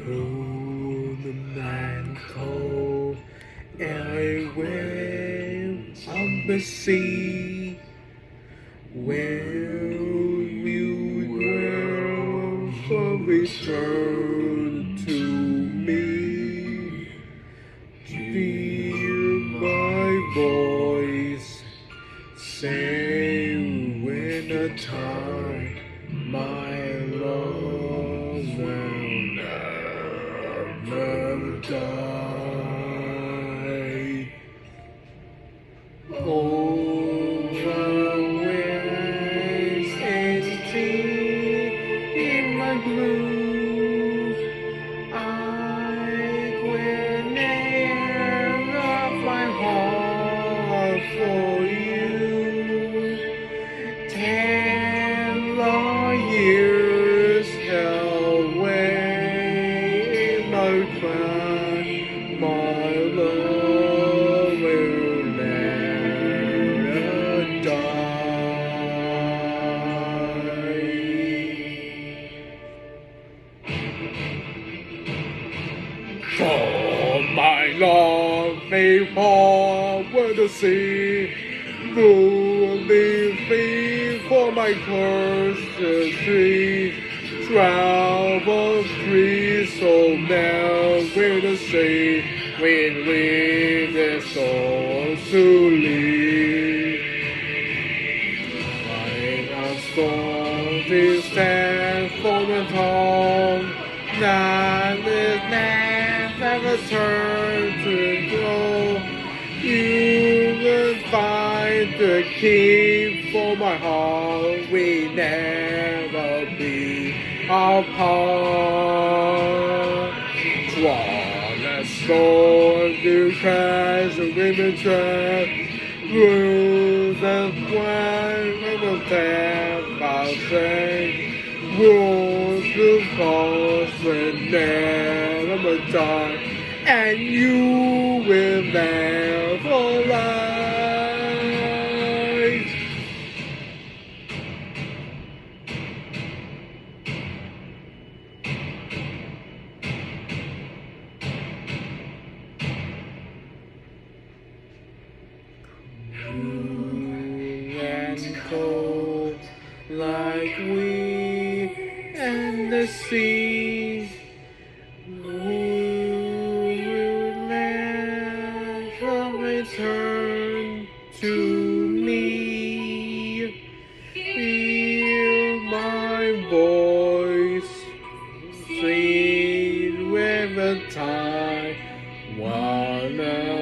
Cold and cold, I went on the sea. Where you will return to me. Hear my voice say when the time my love will never die. Oh, always empty in my blue. I will never my heart for you. 10 long years away, my friend, my love will never die. For my love may forward the sea, moving free for my cursed tree. Travel free, so never the sea, when the souls to leave. Like a storm is stand for the tongue, none is never turn to go. You will find the key for my heart. We never be apart. Draw that sword to crash the women trap. Rules and one of the death I'll say. Rules to cause will never die, and you will never rise. Cool and cold, like we and the sea. We will never return to me. Hear my voice, sweet with the time, wanna